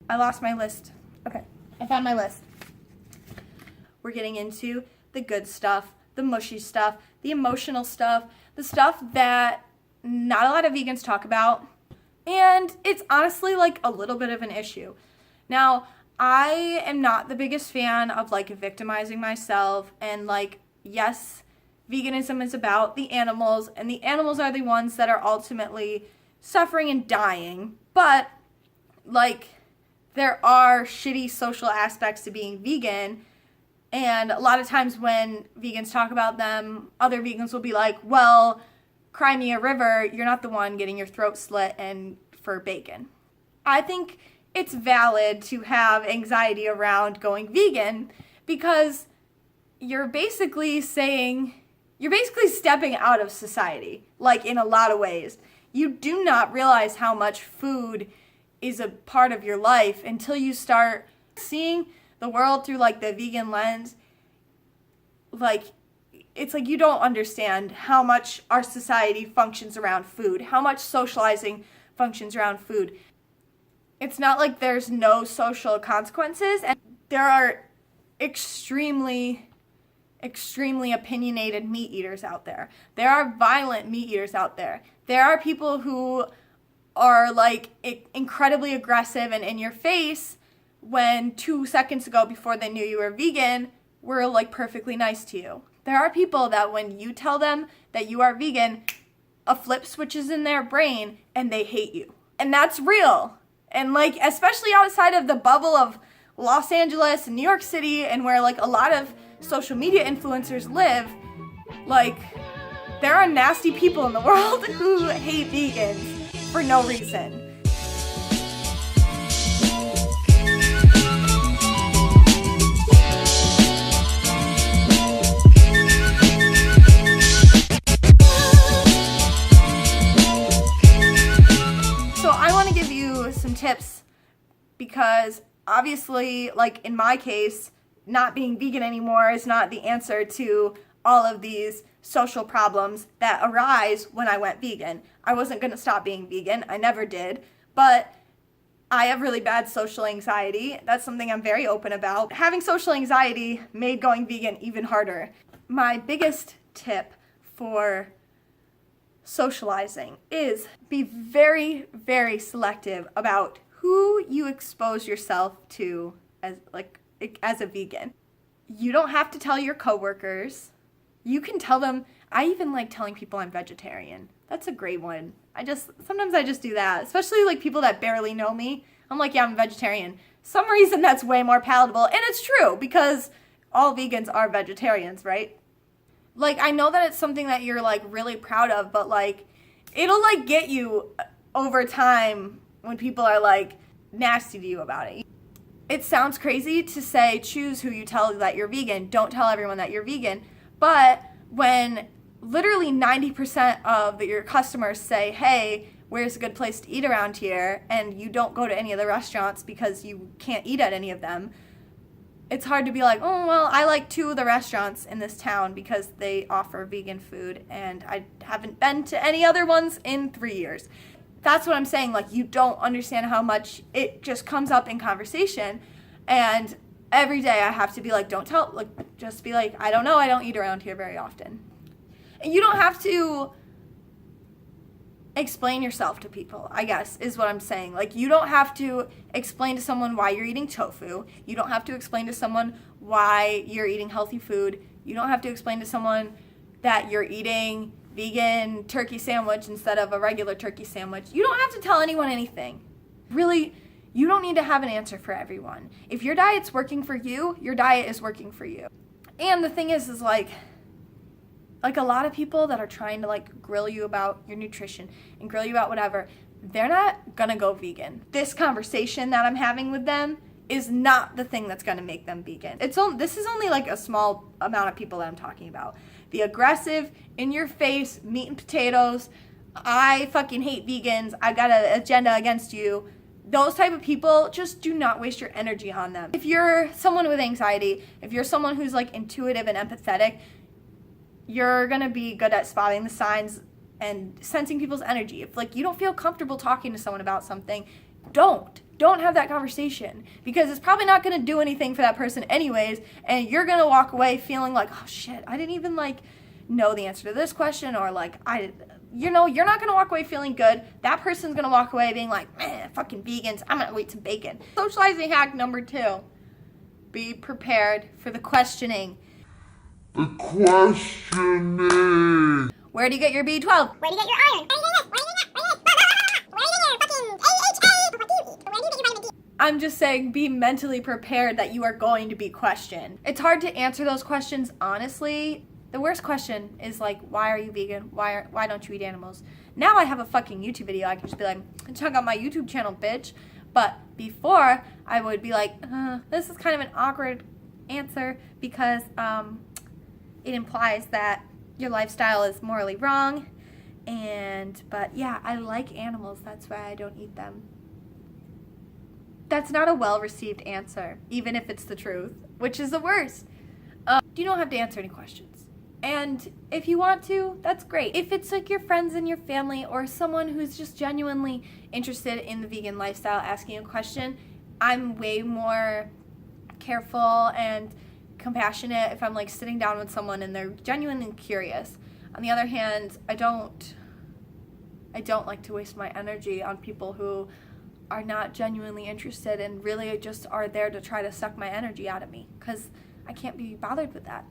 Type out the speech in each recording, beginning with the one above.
I lost my list. Okay, I found my list. We're getting into the good stuff, the mushy stuff, the emotional stuff, the stuff that not a lot of vegans talk about, and it's honestly like a little bit of an issue. Now, I am not the biggest fan of like victimizing myself, and like, yes, veganism is about the animals, and the animals are the ones that are ultimately suffering and dying, but like, there are shitty social aspects to being vegan, and a lot of times when vegans talk about them, other vegans will be like, well, cry me a river, you're not the one getting your throat slit and for bacon. I think it's valid to have anxiety around going vegan because you're basically stepping out of society, like in a lot of ways. You do not realize how much food is a part of your life until you start seeing the world through like the vegan lens. Like, it's like you don't understand how much our society functions around food, how much socializing functions around food. It's not like there's no social consequences, and there are extremely opinionated meat eaters out there. There are violent meat eaters out there. There are people who are like incredibly aggressive and in your face when 2 seconds ago, before they knew you were vegan, were like perfectly nice to you. There are people that when you tell them that you are vegan, a flip switches in their brain and they hate you. And that's real. And like, especially outside of the bubble of Los Angeles and New York City, and where like a lot of social media influencers live, like, there are nasty people in the world who hate vegans for no reason. So I want to give you some tips because obviously, like in my case, not being vegan anymore is not the answer to all of these social problems that arise when I went vegan. I wasn't going to stop being vegan. I never did. But I have really bad social anxiety. That's something I'm very open about. Having social anxiety made going vegan even harder. My biggest tip for socializing is be very, very selective about who you expose yourself to as a vegan. You don't have to tell your coworkers. You can tell them. I even like telling people I'm vegetarian. That's a great one. Sometimes I just do that, especially like people that barely know me. I'm like, yeah, I'm a vegetarian. Some reason that's way more palatable, and it's true because all vegans are vegetarians, right? Like, I know that it's something that you're like really proud of, but like, it'll like get you over time when people are like nasty to you about it. It sounds crazy to say choose who you tell that you're vegan. Don't tell everyone that you're vegan. But when literally 90% of your customers say, hey, where's a good place to eat around here? And you don't go to any of the restaurants because you can't eat at any of them. It's hard to be like, oh, well, I like 2 of the restaurants in this town because they offer vegan food and I haven't been to any other ones in 3 years. That's what I'm saying. Like, you don't understand how much it just comes up in conversation. And every day I have to be like, don't tell, like, just be like, I don't know, I don't eat around here very often. And you don't have to explain yourself to people, I guess, is what I'm saying. Like, you don't have to explain to someone why you're eating tofu. You don't have to explain to someone why you're eating healthy food. You don't have to explain to someone that you're eating vegan turkey sandwich instead of a regular turkey sandwich. You don't have to tell anyone anything. Really, you don't need to have an answer for everyone. If your diet's working for you, your diet is working for you. And the thing is like a lot of people that are trying to like grill you about your nutrition and grill you about whatever, they're not gonna go vegan. This conversation that I'm having with them is not the thing that's gonna make them vegan. This is only like a small amount of people that I'm talking about. The aggressive, in your face, meat and potatoes, I fucking hate vegans, I got an agenda against you. Those type of people, just do not waste your energy on them. If you're someone with anxiety, if you're someone who's like intuitive and empathetic, you're gonna be good at spotting the signs and sensing people's energy. If like you don't feel comfortable talking to someone about something, Don't have that conversation, because it's probably not going to do anything for that person anyways, and you're going to walk away feeling like, oh shit, I didn't even like know the answer to this question, or like you're not going to walk away feeling good. That person's going to walk away being like, man, fucking vegans, I'm going to eat some bacon. Socializing hack number 2. Be prepared for the questioning. The questioning. Where do you get your B12? Where do you get your iron? Where do you get this? Where do you get fucking AHA? Where do you get your vitamin D? I'm just saying, be mentally prepared that you are going to be questioned. It's hard to answer those questions honestly. The worst question is like, why are you vegan? Why don't you eat animals? Now I have a fucking YouTube video. I can just be like, check out my YouTube channel, bitch. But before, I would be like, this is kind of an awkward answer, because it implies that your lifestyle is morally wrong. But yeah, I like animals. That's why I don't eat them. That's not a well-received answer, even if it's the truth, which is the worst. You don't have to answer any questions. And if you want to, that's great. If it's like your friends and your family, or someone who's just genuinely interested in the vegan lifestyle asking a question, I'm way more careful and compassionate if I'm like sitting down with someone and they're genuinely curious. On the other hand, I don't like to waste my energy on people who are not genuinely interested and really just are there to try to suck my energy out of me, because I can't be bothered with that.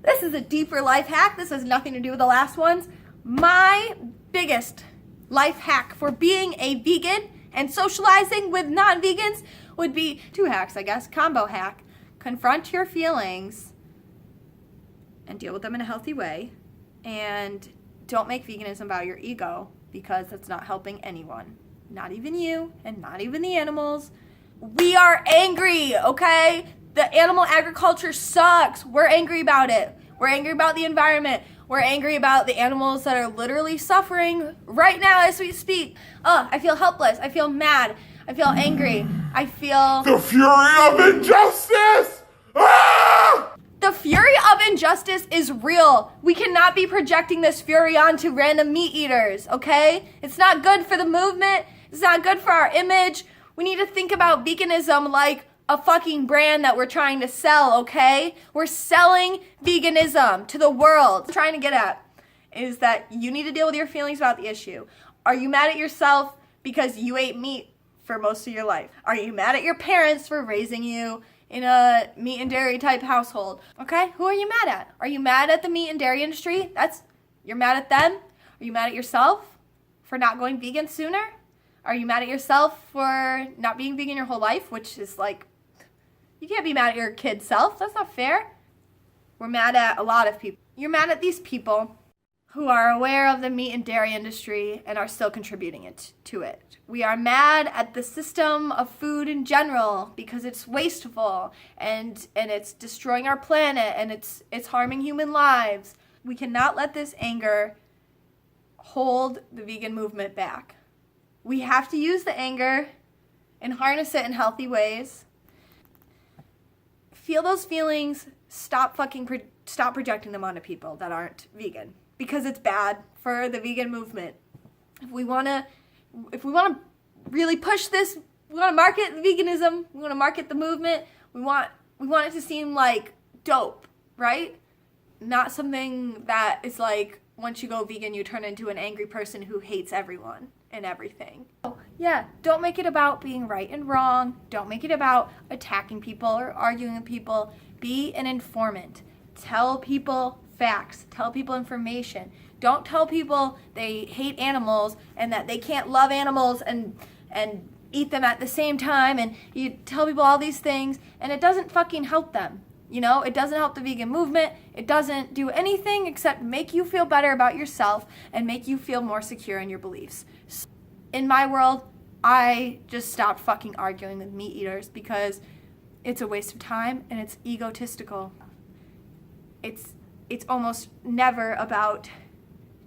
This is a deeper life hack. This has nothing to do with the last ones. My biggest life hack for being a vegan and socializing with non-vegans would be 2 hacks, I guess. Combo hack. Confront your feelings and deal with them in a healthy way. And don't make veganism about your ego, because that's not helping anyone. Not even you, and not even the animals. We are angry, okay? The animal agriculture sucks. We're angry about it. We're angry about the environment. We're angry about the animals that are literally suffering right now as we speak. I feel helpless. I feel mad. I feel angry. I feel... The fury of injustice! Ah! The fury of injustice is real. We cannot be projecting this fury onto random meat eaters, okay? It's not good for the movement. It's not good for our image. We need to think about veganism like a fucking brand that we're trying to sell, okay? We're selling veganism to the world. What I'm trying to get at is that you need to deal with your feelings about the issue. Are you mad at yourself because you ate meat for most of your life? Are you mad at your parents for raising you in a meat and dairy type household? Okay, who are you mad at? Are you mad at the meat and dairy industry? You're mad at them? Are you mad at yourself for not going vegan sooner? Are you mad at yourself for not being vegan your whole life? Which is like, you can't be mad at your kid self. That's not fair. We're mad at a lot of people. You're mad at these people who are aware of the meat and dairy industry and are still contributing to it. We are mad at the system of food in general because it's wasteful and it's destroying our planet and it's harming human lives. We cannot let this anger hold the vegan movement back. We have to use the anger and harness it in healthy ways. Feel those feelings. Stop projecting them onto people that aren't vegan, because it's bad for the vegan movement. If we want to really push this, we want to market veganism, we want to market the movement, we want it to seem like dope, right? Not something that is like, once you go vegan, you turn into an angry person who hates everyone and everything. Yeah, don't make it about being right and wrong. Don't make it about attacking people or arguing with people. Be an informant. Tell people facts. Tell people information. Don't tell people they hate animals and that they can't love animals and eat them at the same time, and you tell people all these things and it doesn't fucking help them. You know, it doesn't help the vegan movement. It doesn't do anything except make you feel better about yourself and make you feel more secure in your beliefs. In my world, I just stopped fucking arguing with meat eaters because it's a waste of time and it's egotistical. It's almost never about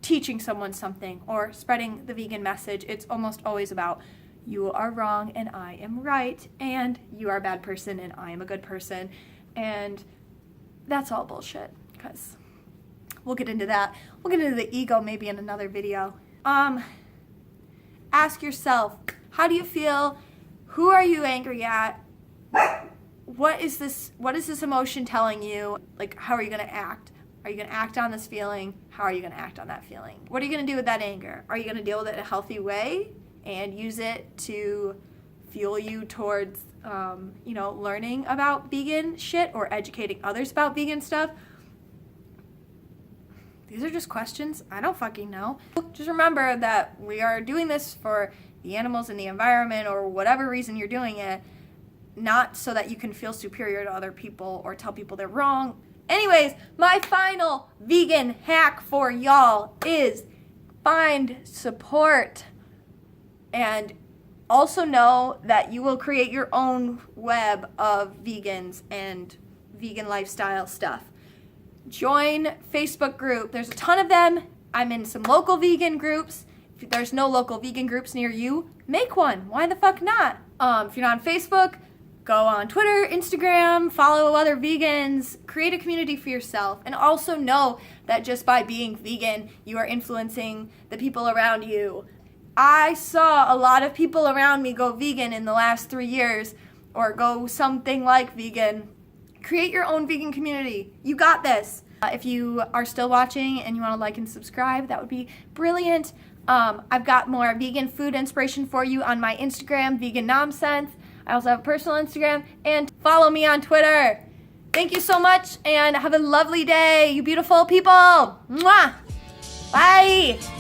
teaching someone something or spreading the vegan message. It's almost always about, you are wrong and I am right, and you are a bad person and I am a good person. And that's all bullshit, because we'll get into that. We'll get into the ego maybe in another video. Ask yourself, how do you feel Who are you angry at? What is this emotion telling you? Like, how are you going to act? Are you going to act on this feeling? How are you going to act on that feeling? What are you going to do with that anger? Are you going to deal with it in a healthy way and use it to fuel you towards, learning about vegan shit or educating others about vegan stuff? These are just questions. I don't fucking know. Just remember that we are doing this for the animals and the environment or whatever reason you're doing it, not so that you can feel superior to other people or tell people they're wrong. Anyways, my final vegan hack for y'all is find support and also know that you will create your own web of vegans and vegan lifestyle stuff. Join Facebook group. There's a ton of them. I'm in some local vegan groups. If there's no local vegan groups near you, make one. Why the fuck not? If you're not on Facebook, go on Twitter, Instagram, follow other vegans, create a community for yourself, and also know that just by being vegan, you are influencing the people around you. I saw a lot of people around me go vegan in the last 3 years, or go something like vegan. Create your own vegan community. You got this. If you are still watching and you want to like and subscribe, that would be brilliant. I've got more vegan food inspiration for you on my Instagram, Vegan Nonsense. I also have a personal Instagram, and follow me on Twitter. Thank you so much, and have a lovely day, you beautiful people. Mwah! Bye!